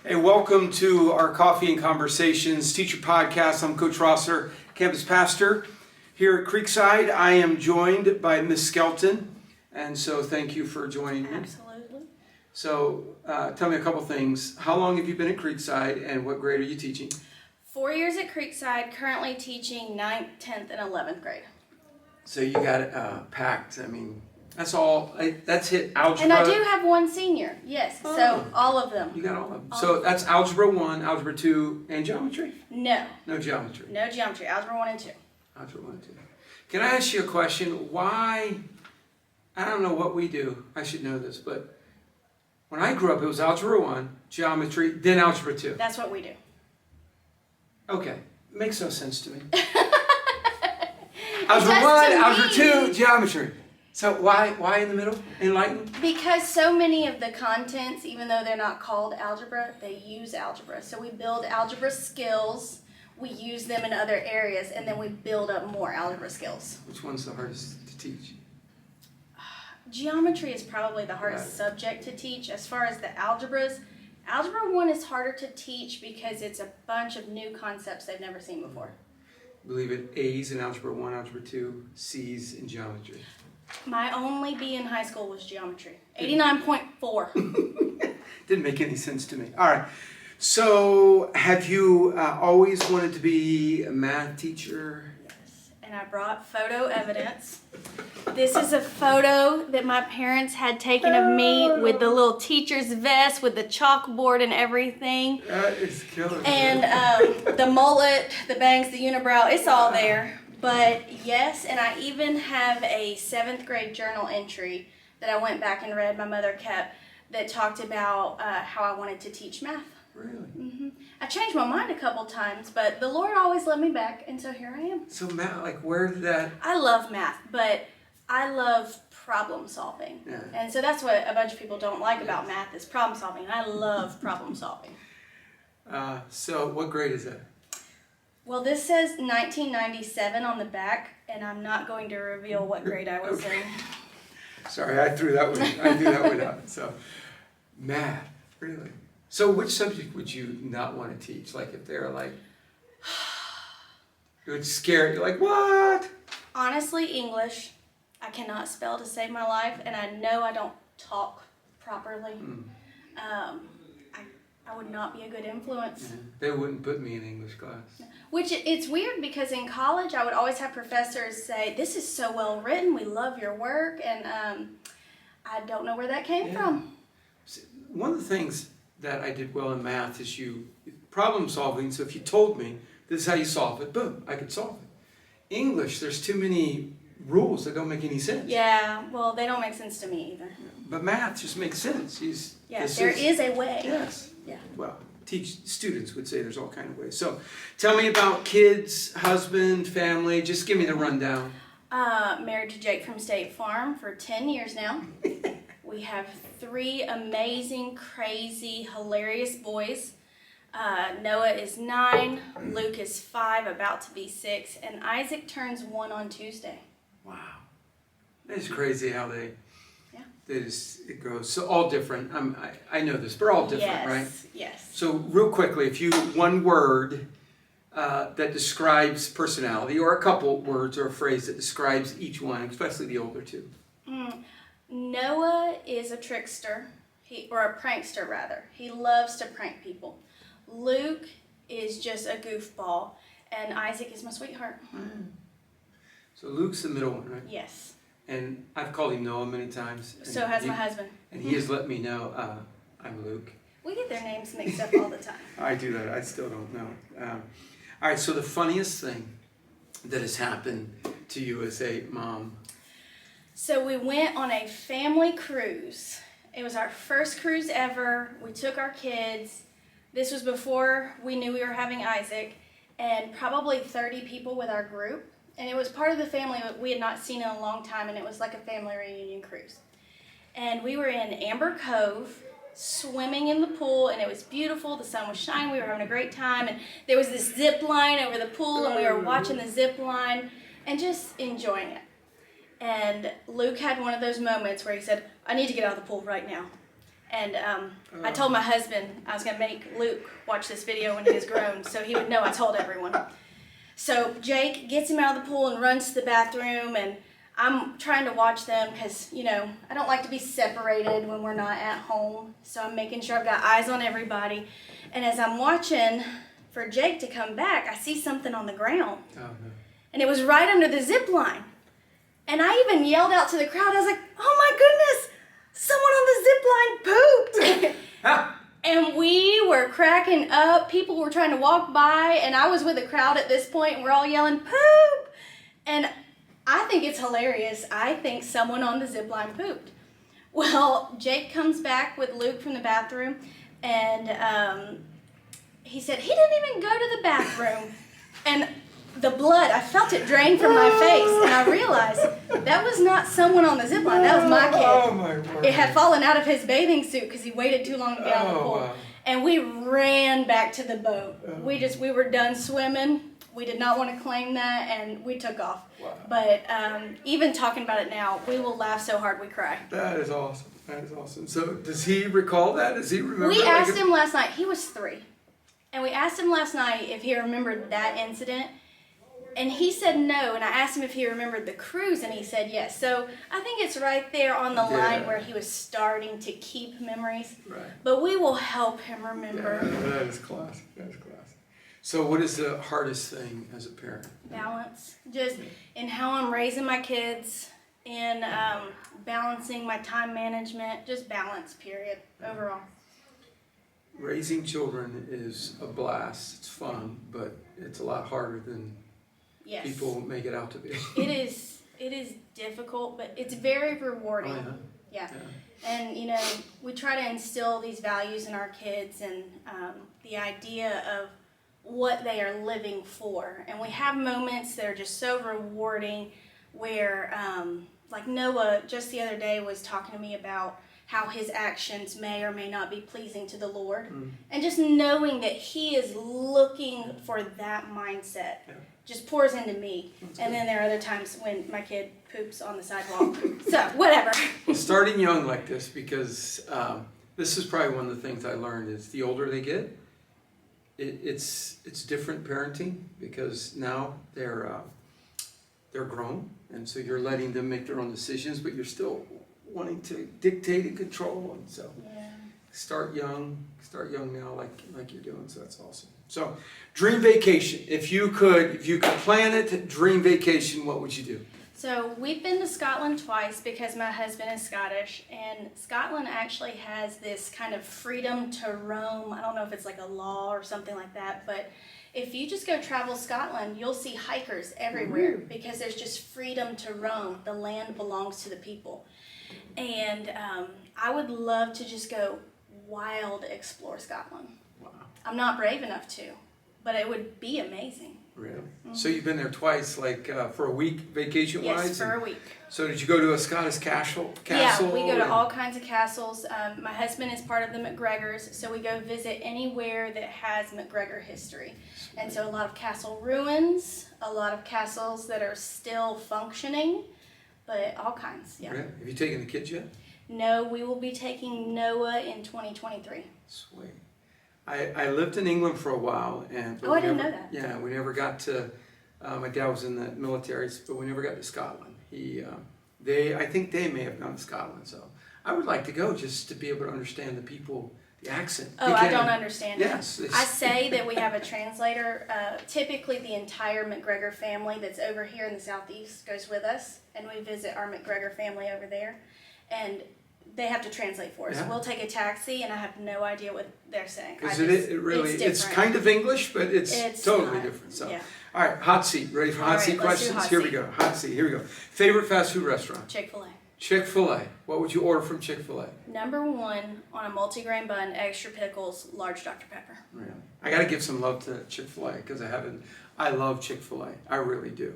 Hey, welcome to our Coffee and Conversations Teacher Podcast. I'm Coach Rossiter, campus pastor here at Creekside. I am joined by Miss Skelton, and so thank you for joining me. Absolutely. So tell me a couple things. How long have you been at Creekside, and what grade are you teaching? 4 years at Creekside, currently teaching 9th, 10th, and 11th grade. So you got it packed. I mean, that's all. That's hit algebra. And I do have one senior, yes. Oh. So all of them. You got all of them. So that's Algebra 1, Algebra 2, and Geometry? No. No geometry. No geometry. Algebra 1 and 2. Algebra 1 and 2. Can I ask you a question? Why, I don't know what we do. I should know this, but when I grew up, it was Algebra 1, Geometry, then Algebra 2. That's what we do. Okay. Makes no sense to me. Algebra 1, Algebra 2, Geometry. So why in the middle? Enlighten? Because so many of the contents, even though they're not called algebra, they use algebra. So we build algebra skills, we use them in other areas, and then we build up more algebra skills. Which one's the hardest to teach? Geometry is probably the hardest subject to teach. As far as the algebras, Algebra 1 is harder to teach because it's a bunch of new concepts they've never seen before. Believe it, A's in Algebra 1, Algebra 2, C's in Geometry. My only B in high school was geometry. 89.4. Didn't make any sense to me. All right. So, have you always wanted to be a math teacher? Yes. And I brought photo evidence. This is a photo that my parents had taken of me with the little teacher's vest with the chalkboard and everything. That is killer. And the mullet, the bangs, the unibrow, it's all there. But yes, and I even have a 7th grade journal entry that I went back and read, my mother kept, that talked about how I wanted to teach math. Really? Mm-hmm. I changed my mind a couple times, but the Lord always led me back, and so here I am. So math, like where did that... I love math, but I love problem solving. Yeah. And so that's what a bunch of people don't like about math is problem solving. I love problem solving. So what grade is that? Well, this says 1997 on the back, and I'm not going to reveal what grade I was in. Sorry, I threw that one out. So, math, really? So which subject would you not want to teach? Like if they're like, it would scare you, like what? Honestly, English. I cannot spell to save my life, and I know I don't talk properly. I would not be a good influence. Yeah. They wouldn't put me in English class. Which it's weird because in college I would always have professors say, "This is so well written. We love your work," and I don't know where that came from. One of the things that I did well in math is problem solving. So if you told me this is how you solve it, boom, I could solve it. English, there's too many rules that don't make any sense. Yeah, well, they don't make sense to me either. But math just makes sense. There is a way. Yes. Yeah. Well, students would say there's all kind of ways. So tell me about kids, husband, family. Just give me the rundown. Married to Jake from State Farm for 10 years now. We have 3 amazing, crazy, hilarious boys. Noah is 9, Luke is 5, about to be 6, and Isaac turns 1 on Tuesday. Wow. It's crazy how it goes. So all different. I know this, but all different, right? Yes. So real quickly, if you, one word that describes personality, or a couple words or a phrase that describes each one, especially the older two. Noah is a trickster, or a prankster rather. He loves to prank people. Luke is just a goofball, and Isaac is my sweetheart. So Luke's the middle one, right? Yes. And I've called him Noah many times. So has my husband. And he has let me know I'm Luke. We get their names mixed up all the time. I do that. I still don't know. All right, so the funniest thing that has happened to you as a mom. So we went on a family cruise. It was our first cruise ever. We took our kids. This was before we knew we were having Isaac, and probably 30 people with our group. And it was part of the family that we had not seen in a long time, and it was like a family reunion cruise. And we were in Amber Cove, swimming in the pool, and it was beautiful. The sun was shining. We were having a great time, and there was this zip line over the pool, and we were watching the zip line and just enjoying it. And Luke had one of those moments where he said, "I need to get out of the pool right now." And I told my husband I was going to make Luke watch this video when he was grown so he would know I told everyone. So Jake gets him out of the pool and runs to the bathroom, and I'm trying to watch them because, you know, I don't like to be separated when we're not at home. So I'm making sure I've got eyes on everybody. And as I'm watching for Jake to come back, I see something on the ground. Oh, no. And it was right under the zip line. And I even yelled out to the crowd. I was like, oh my goodness, someone on the zip line pooped. And we were cracking up. People were trying to walk by, and I was with a crowd at this point, and we're all yelling, poop! And I think it's hilarious. I think someone on the zip line pooped. Well, Jake comes back with Luke from the bathroom, and he said he didn't even go to the bathroom. And the blood, I felt it drain from my face, and I realized that was not someone on the zip line. That was my kid. Oh, my word. It had fallen out of his bathing suit because he waited too long to get out of the pool. Wow. And we ran back to the boat. We were done swimming. We did not want to claim that, and we took off. Wow. But even talking about it now, we will laugh so hard we cry. That is awesome. That is awesome. So does he recall that? Does he remember? We asked him last night. He was 3. And we asked him last night if he remembered that incident. And he said no, and I asked him if he remembered the cruise, and he said yes. So I think it's right there on the line where he was starting to keep memories. Right. But we will help him remember. Yeah, that is classic. That is classic. So what is the hardest thing as a parent? Balance. Just in how I'm raising my kids, in balancing my time management, just balance, period, overall. Raising children is a blast. It's fun, but it's a lot harder than people make it out to be. It is difficult, but it's very rewarding. Oh, yeah. And, you know, we try to instill these values in our kids and the idea of what they are living for. And we have moments that are just so rewarding where, like Noah just the other day was talking to me about how his actions may or may not be pleasing to the Lord. And just knowing that he is looking for that mindset just pours into me. And then there are other times when my kid poops on the sidewalk. So, whatever. Starting young like this, because this is probably one of the things I learned is the older they get, it's different parenting, because now they're grown, and so you're letting them make their own decisions, but you're still wanting to dictate and control, and so start young now, like you're doing. So that's awesome. So, dream vacation. If you could plan it, dream vacation, what would you do? So we've been to Scotland twice because my husband is Scottish, and Scotland actually has this kind of freedom to roam. I don't know if it's like a law or something like that, but if you just go travel Scotland, you'll see hikers everywhere because there's just freedom to roam. The land belongs to the people. And I would love to just go wild explore Scotland. Wow. I'm not brave enough to, but it would be amazing. Really? So you've been there twice, like for a week, vacation-wise? Yes, for a week. So did you go to a Scottish castle? Yeah, we go to all kinds of castles. My husband is part of the McGregors, so we go visit anywhere that has McGregor history. And so a lot of castle ruins, a lot of castles that are still functioning, but all kinds, Really? Have you taken the kids yet? No, we will be taking Noah in 2023. Sweet. I lived in England for a while, and I didn't know that. Yeah, we never got to. My dad was in the military, but we never got to Scotland. I think they may have gone to Scotland. So I would like to go just to be able to understand the people, the accent. Oh, I don't understand it. Yes. I say that we have a translator. Typically, the entire McGregor family that's over here in the southeast goes with us, and we visit our McGregor family over there, and they have to translate for us. Yeah. We'll take a taxi, and I have no idea what they're saying. Because it's kind of English, but it's totally different. So, all right, hot seat. Ready for hot seat questions? Here we go. Hot seat. Here we go. Favorite fast food restaurant? Chick-fil-A. Chick-fil-A. What would you order from Chick-fil-A? Number 1 on a multigrain bun, extra pickles, large Dr. Pepper. Really? I got to give some love to Chick-fil-A because I love Chick-fil-A. I really do.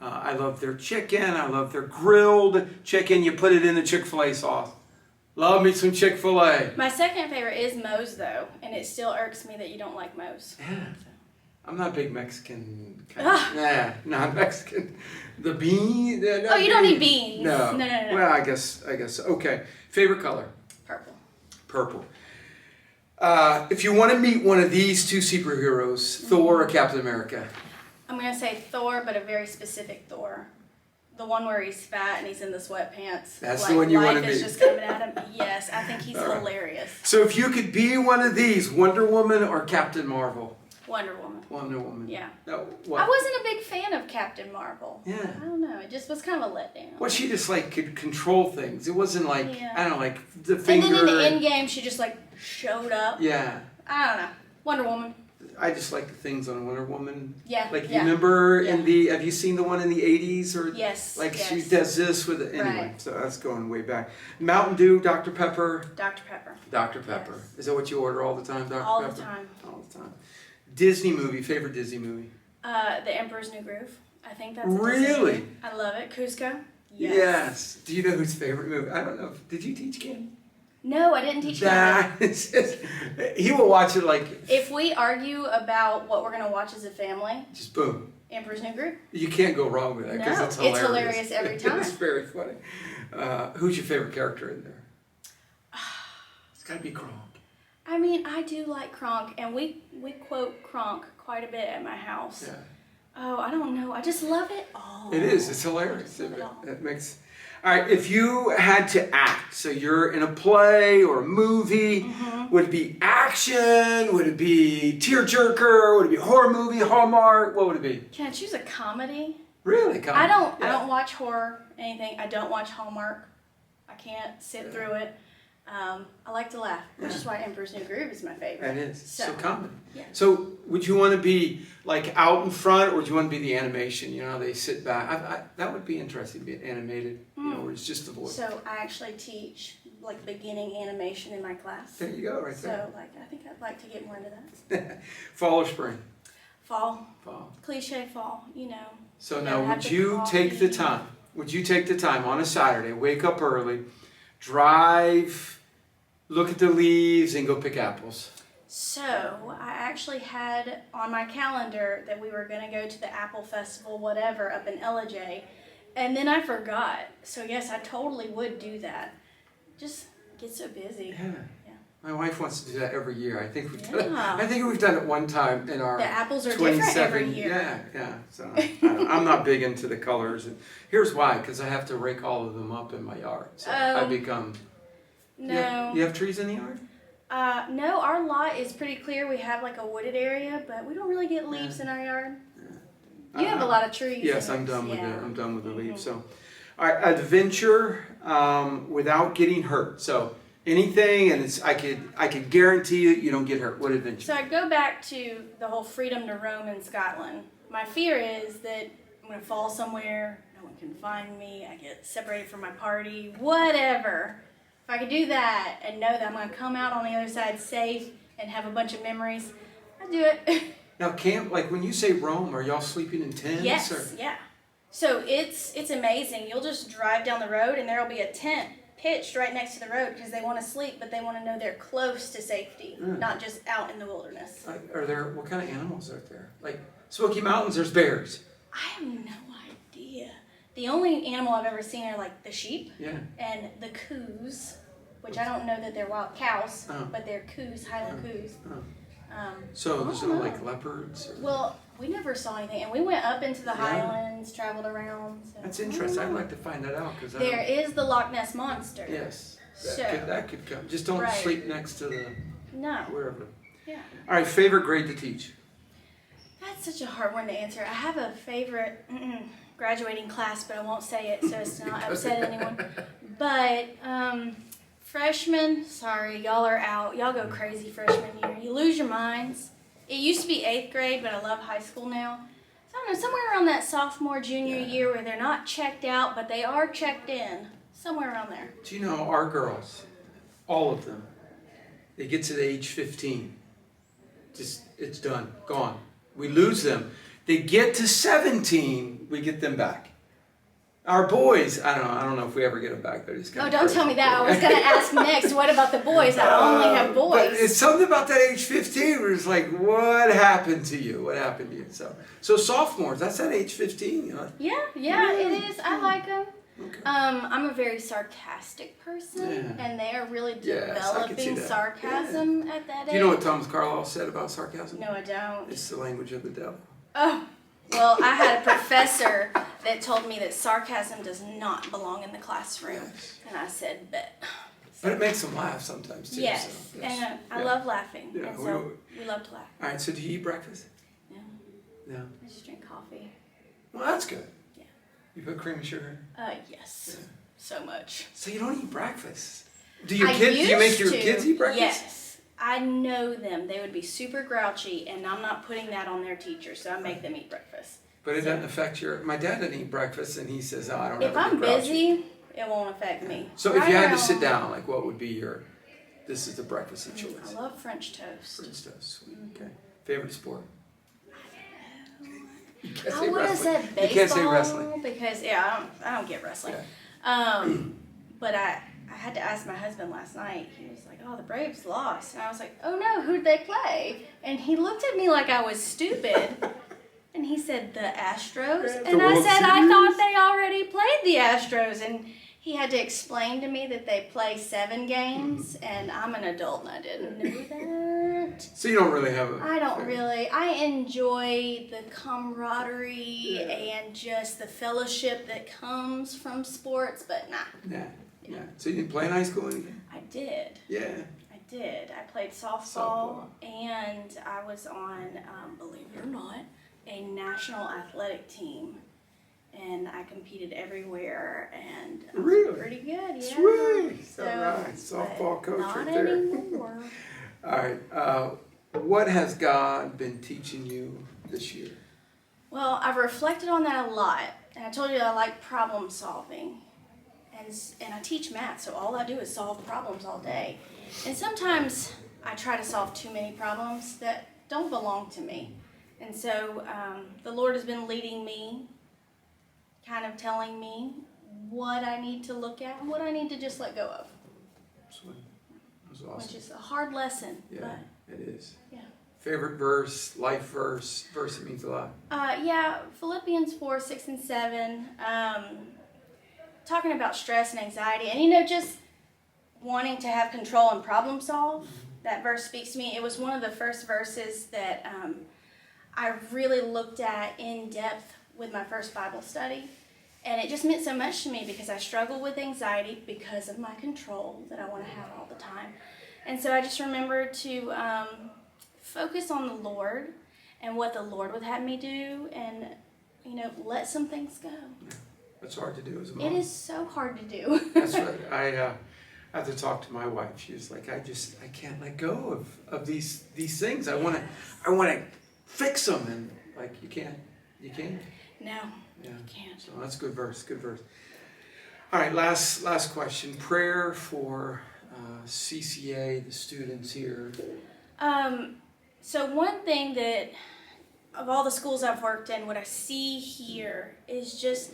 I love their chicken. I love their grilled chicken. You put it in the Chick-fil-A sauce. Love me some Chick-fil-A. My second favorite is Moe's, though, and it still irks me that you don't like Moe's. Yeah. I'm not a big Mexican kind of. Nah, not Mexican. The bean. Oh, you don't need beans. No. No. Well, I guess. Okay. Favorite color? Purple. Purple. If you want to meet one of these two superheroes, Thor or Captain America? I'm going to say Thor, but a very specific Thor. The one where he's fat and he's in the sweatpants. That's the one you want to Life is meet. just coming at him. Yes, I think he's hilarious. So if you could be one of these, Wonder Woman or Captain Marvel? Wonder Woman. Wonder Woman. Yeah. No, I wasn't a big fan of Captain Marvel. Yeah. I don't know. It just was kind of a letdown. Well, she just like could control things. It wasn't like, Yeah. I don't know, like the And finger. then in the end game, she just like showed up. Yeah. I don't know. Wonder Woman. I just like the things on Wonder Woman. Yeah. Like, you yeah. remember Yeah. have you seen the one in the 80s? Or Yes. like yes. she does this with it. Anyway, Right. so that's going way back. Mountain Dew, Dr. Pepper. Dr. Pepper. Dr. Pepper. Yes. Is that what you order all the time, Dr. All Pepper? the time. All the time. Disney movie, favorite Disney movie? The Emperor's New Groove. I think that's a Disney Really? movie. I love it. Cusco. Yes. Do you know whose favorite movie? I don't know. Did you teach Ken? No, I didn't teach that. That is just, he will watch it like, If we argue about what we're going to watch as a family, just boom. Emperor's New Groove. You can't go wrong with that because No, it's hilarious. it's hilarious every time. It's very funny. Who's your favorite character in there? It's got to be Kronk. I mean, I do like Kronk, and we quote Kronk quite a bit at my house. Yeah. Oh, I don't know. I just love it all. It is. It's hilarious. Love it all. It makes. All right. If you had to act, so you're in a play or a movie, would it be action? Would it be tearjerker? Would it be horror movie? Hallmark? What would it be? Can I choose a comedy? Really? Come I on. don't watch horror, anything. I don't watch Hallmark. I can't sit through it. I like to laugh, which is why Emperor's New Groove is my favorite. That is. So comedy. Yeah. So would you want to be like out in front, or would you want to be the animation? You know, they sit back. That would be interesting to be animated. You know, where it's just the voice. So I actually teach like beginning animation in my class. There you go, right there. So like I think I'd like to get more into that. Fall or spring? Fall. Fall. Cliche fall, you know. So You now, gotta have would the you take the coffee. time? Would you take the time on a Saturday, wake up early, drive, look at the leaves, and go pick apples? So I actually had on my calendar that we were gonna go to the Apple Festival, whatever, up in LJ, and then I forgot. So yes, I totally would do that. Just get so busy. Yeah. Yeah. My wife wants to do that every year. I think we've done it. Yeah. I think we've done it one time in our The apples are different every year. Yeah. So I'm not big into the colors, and here's why: because I have to rake all of them up in my yard. So I Oh. become. No. You have trees in the yard? No, our lot is pretty clear. We have like a wooded area, but we don't really get leaves in our yard. You have a lot of trees. Yes, in I'm yours, done with yeah. it. I'm done with the leaves. So, all right, adventure without getting hurt. So anything, and I could guarantee you don't get hurt. What adventure? So I go back to the whole freedom to roam in Scotland. My fear is that I'm going to fall somewhere, no one can find me, I get separated from my party, whatever. If I could do that and know that I'm going to come out on the other side safe and have a bunch of memories, I'd do it. Now, camp, like when you say Rome, are y'all sleeping in tents? Yes, Or? yeah. So it's amazing. You'll just drive down the road and there'll be a tent pitched right next to the road because they want to sleep, but they want to know they're close to safety, not just out in the wilderness. Are there, what kind of animals are there? Like Smoky Mountains, there's bears. I have no idea. The only animal I've ever seen are like the sheep Yeah. and the coos, which I don't know that they're wild cows, Oh. but they're coos, Highland coos. Oh. Um, So I there's don't no know. like leopards? Or... Well, we never saw anything, and we went up into the Yeah. highlands, traveled around. So That's I don't interesting. I'd know. like to find that out because There is the Loch Ness Monster. Yes. So- That could come. Just don't Right. sleep next to the No. wherever. Yeah. All right, favorite grade to teach? That's such a hard one to answer. I have a favorite graduating class, but I won't say it so as to not upset anyone. But freshmen, sorry, y'all are out. Y'all go crazy freshman year. You lose your minds. It used to be 8th grade, but I love high school now. So I don't know, somewhere around that sophomore, junior year where they're not checked out, but they are checked in. Somewhere around there. Do you know our girls, all of them, they get to the age 15. Just, it's done, gone. We lose them. They get to 17, we get them back. Our boys, I don't know if we ever get them back. They're just kind Oh, of don't tell me that. I was going to ask next, what about the boys? I only have boys. But it's something about that age 15 where it's like, what happened to you? What happened to you? So sophomores, that's that age 15, you know. Yeah, it is. I like them. Okay. I'm a very sarcastic person, Yeah. and they are really Yes, I can see developing that. sarcasm at that age. Do you know what Thomas Carlyle said about sarcasm? No, I don't. It's the language of the devil. Oh, well, I had a professor that told me that sarcasm does not belong in the classroom, Yes. and I said, "Bet." But it makes them laugh sometimes too. Yes, So, and I Yeah. love laughing, Yeah, and so we love to laugh. All right, so do you eat breakfast? No, No. I just drink coffee. Well, that's good. Yeah. You put cream and sugar in? Yes, Yeah. so much. So you don't eat breakfast? Do you I make your used to. kids eat breakfast? Yes. I know them. They would be super grouchy, and I'm not putting that on their teachers, so I make them eat breakfast. But it doesn't affect my dad doesn't eat breakfast, and he says, oh, I don't If ever I'm get grouchy. busy, it won't affect me. So if you had to Right sit now, down, like what would be this is the breakfast of choice? I love French toast. French toast, sweet. Okay. Favorite sport? You can't I say would have wrestling. said baseball You can't say wrestling. because I don't get wrestling. Yeah. But I had to ask my husband last night. He was like, "Oh, the Braves lost," and I was like, "Oh no, who'd they play?" And he looked at me like I was stupid. And he said, "The Astros." Yeah, And the I World said, "I Series. thought they already played the Astros." And he had to explain to me that they play 7 games, and I'm an adult and I didn't know that. So you don't really have a... I don't really. I enjoy the camaraderie Yeah. and just the fellowship that comes from sports, but nah. Yeah. So you didn't play in high school or anything? I did. Yeah. I did. I played softball, and I was on, believe it or not, a national athletic team. And I competed everywhere, and I was Really? pretty good, yeah. Sweet. So, All right. Softball coach not right there. anymore. All right. What has God been teaching you this year? Well, I've reflected on that a lot, and I told you that I like problem solving. And I teach math, so all I do is solve problems all day. And sometimes I try to solve too many problems that don't belong to me. And so the Lord has been leading me, kind of telling me what I need to look at and what I need to just let go of. Sweet. That was awesome. Which is a hard lesson. Yeah, it is. Yeah. Favorite verse, life verse that means a lot. Yeah, Philippians 4, 6, and 7. Talking about stress and anxiety, and just wanting to have control and problem solve. That verse speaks to me. It was one of the first verses that I really looked at in depth with my first Bible study. And it just meant so much to me because I struggle with anxiety because of my control that I want to have all the time. And so I just remembered to focus on the Lord and what the Lord would have me do, and let some things go. That's hard to do as a mom. It is so hard to do. That's right. I have to talk to my wife. She was like, I can't let go of these things. I want to fix them, and like you can't. No, Yeah. you can't. So that's a good verse. Good verse. All right. Last question. Prayer for CCA, the students here. So one thing that, of all the schools I've worked in, what I see here is just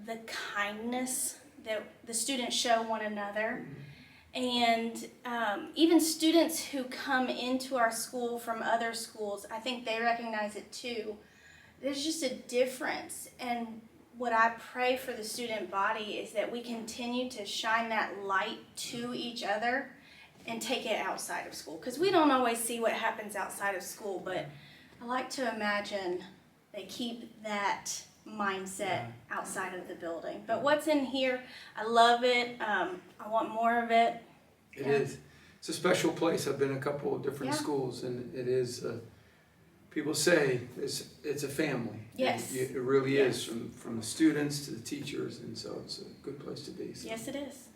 the kindness that the students show one another. And even students who come into our school from other schools, I think they recognize it too. There's just a difference. And what I pray for the student body is that we continue to shine that light to each other and take it outside of school. Because we don't always see what happens outside of school, but I like to imagine they keep that mindset outside of the building. But what's in here, I love it. I want more of it. It is. It's a special place. I've been in a couple of different Yeah. schools, and it is. People say it's a family. Yes. It really Yes. is, from the students to the teachers, and so it's a good place to be. So. Yes, it is.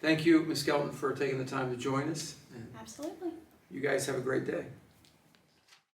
Thank you, Ms. Skelton, for taking the time to join us. And Absolutely. you guys have a great day.